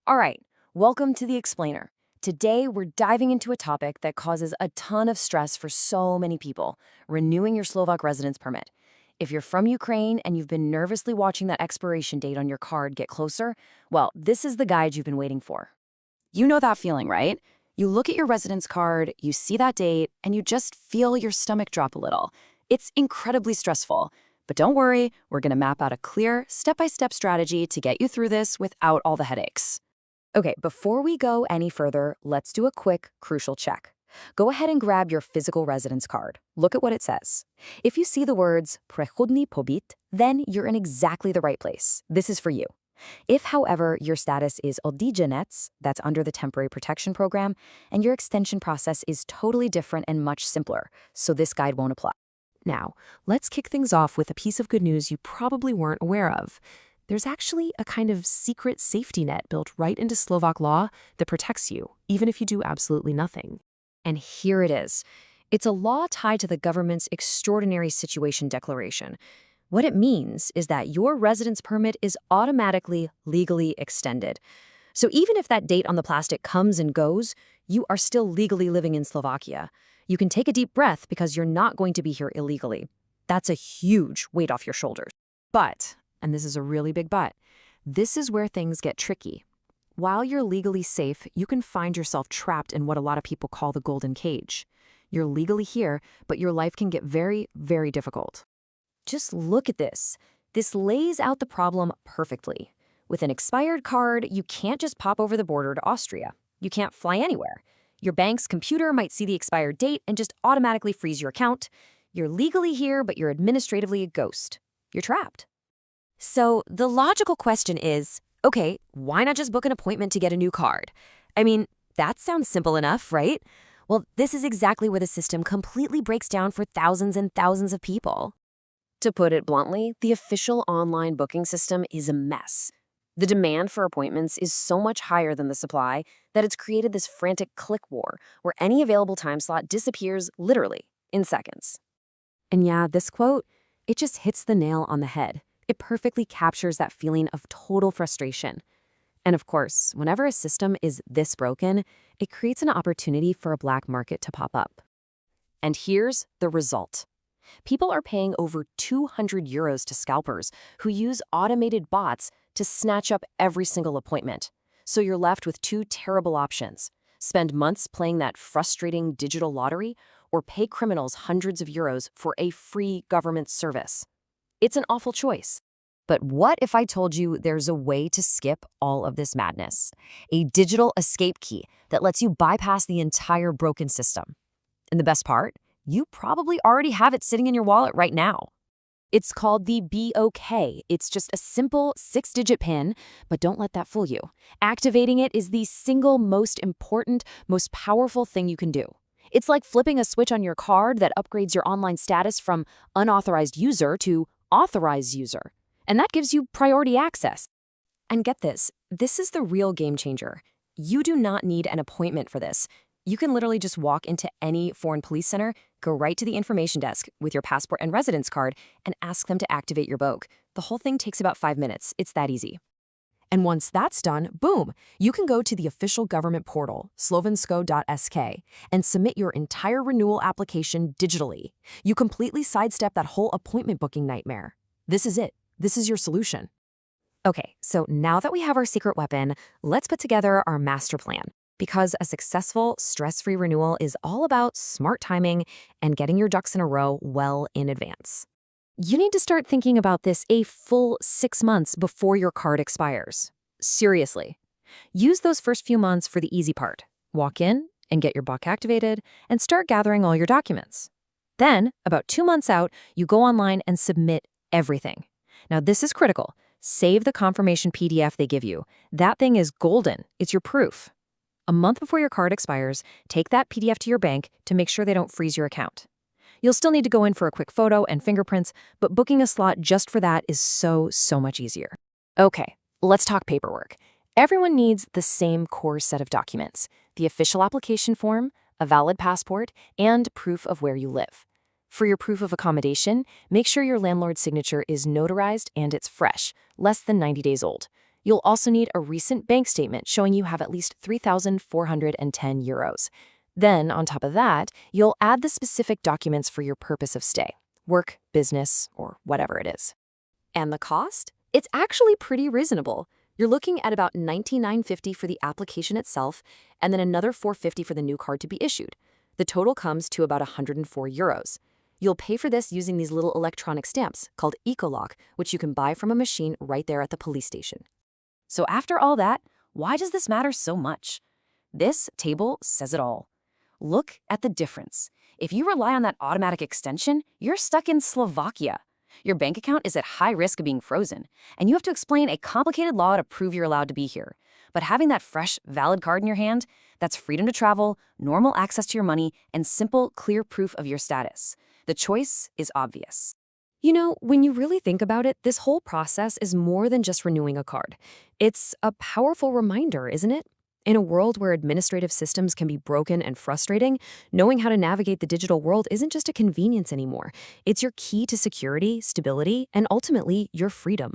All right, welcome to The Explainer. Today, we're diving into a topic that causes a ton of stress for so many people, renewing your Slovak residence permit. If you're from Ukraine and you've been nervously watching that expiration date on your card get closer, well, this is the guide you've been waiting for. You know that feeling, right? You look at your residence card, you see that date, and you just feel your stomach drop a little. It's incredibly stressful. But don't worry, we're going to map out a clear, step-by-step strategy to get you through this without all the headaches. Okay, before we go any further, let's do a quick, crucial check. Go ahead and grab your physical residence card. Look at what it says. If you see the words "Prechodny pobyt," then you're in exactly the right place. This is for you. If, however, your status is Odídenec, that's under the Temporary Protection Program, and your extension process is totally different and much simpler, so this guide won't apply. Now, let's kick things off with a piece of good news you probably weren't aware of. There's actually a kind of secret safety net built right into Slovak law that protects you, even if you do absolutely nothing. And here it is. It's a law tied to the government's Extraordinary Situation Declaration. What it means is that your residence permit is automatically legally extended. So even if that date on the plastic comes and goes, you are still legally living in Slovakia. You can take a deep breath because you're not going to be here illegally. That's a huge weight off your shoulders. But, and this is a really big but, this is where things get tricky. While you're legally safe, you can find yourself trapped in what a lot of people call the golden cage. You're legally here, but your life can get very, very difficult. Just look at this. This lays out the problem perfectly. With an expired card, you can't just pop over the border to Austria. You can't fly anywhere. Your bank's computer might see the expired date and just automatically freeze your account. You're legally here, but you're administratively a ghost. You're trapped. So the logical question is, okay, why not just book an appointment to get a new card? I mean, that sounds simple enough, right? Well, this is exactly where the system completely breaks down for thousands and thousands of people. To put it bluntly, the official online booking system is a mess. The demand for appointments is so much higher than the supply that it's created this frantic click war where any available time slot disappears literally in seconds. And yeah, this quote, it just hits the nail on the head. It perfectly captures that feeling of total frustration. And of course, whenever a system is this broken, it creates an opportunity for a black market to pop up. And here's the result. People are paying over 200 euros to scalpers who use automated bots to snatch up every single appointment. So you're left with two terrible options. Spend months playing that frustrating digital lottery or pay criminals hundreds of euros for a free government service. It's an awful choice. But what if I told you there's a way to skip all of this madness? A digital escape key that lets you bypass the entire broken system. And the best part? You probably already have it sitting in your wallet right now. It's called the BOK. It's just a simple 6-digit PIN, but don't let that fool you. Activating it is the single most important, most powerful thing you can do. It's like flipping a switch on your card that upgrades your online status from unauthorized user to authorized user. And that gives you priority access. And get this is the real game changer. You do not need an appointment for this. You can literally just walk into any foreign police center, go right to the information desk with your passport and residence card, and ask them to activate your BOK. The whole thing takes about 5 minutes. It's that easy. And once that's done, boom, you can go to the official government portal, slovensko.sk, and submit your entire renewal application digitally. You completely sidestep that whole appointment booking nightmare. This is it. This is your solution. Okay, so now that we have our secret weapon, let's put together our master plan. Because a successful, stress-free renewal is all about smart timing and getting your ducks in a row well in advance. You need to start thinking about this a full 6 months before your card expires. Seriously. Use those first few months for the easy part. Walk in and get your BOK activated and start gathering all your documents. Then, about 2 months out, you go online and submit everything. Now, this is critical. Save the confirmation PDF they give you. That thing is golden. It's your proof. A month before your card expires, take that PDF to your bank to make sure they don't freeze your account. You'll still need to go in for a quick photo and fingerprints, but booking a slot just for that is so much easier. Okay, let's talk paperwork. Everyone needs the same core set of documents: the official application form, a valid passport, and proof of where you live. For your proof of accommodation, make sure your landlord's signature is notarized and it's fresh, less than 90 days old. You'll also need a recent bank statement showing you have at least 3,410 euros. Then, on top of that, you'll add the specific documents for your purpose of stay, work, business, or whatever it is. And the cost? It's actually pretty reasonable. You're looking at about $99.50 for the application itself, and then another $450 for the new card to be issued. The total comes to about 104 euros. You'll pay for this using these little electronic stamps called Ecolock, which you can buy from a machine right there at the police station. So after all that, why does this matter so much? This table says it all. Look at the difference. If you rely on that automatic extension, you're stuck in Slovakia. Your bank account is at high risk of being frozen, and you have to explain a complicated law to prove you're allowed to be here. But having that fresh, valid card in your hand, that's freedom to travel, normal access to your money, and simple, clear proof of your status. The choice is obvious. You know, when you really think about it, this whole process is more than just renewing a card. It's a powerful reminder, isn't it? In a world where administrative systems can be broken and frustrating, knowing how to navigate the digital world isn't just a convenience anymore. It's your key to security, stability, and ultimately, your freedom.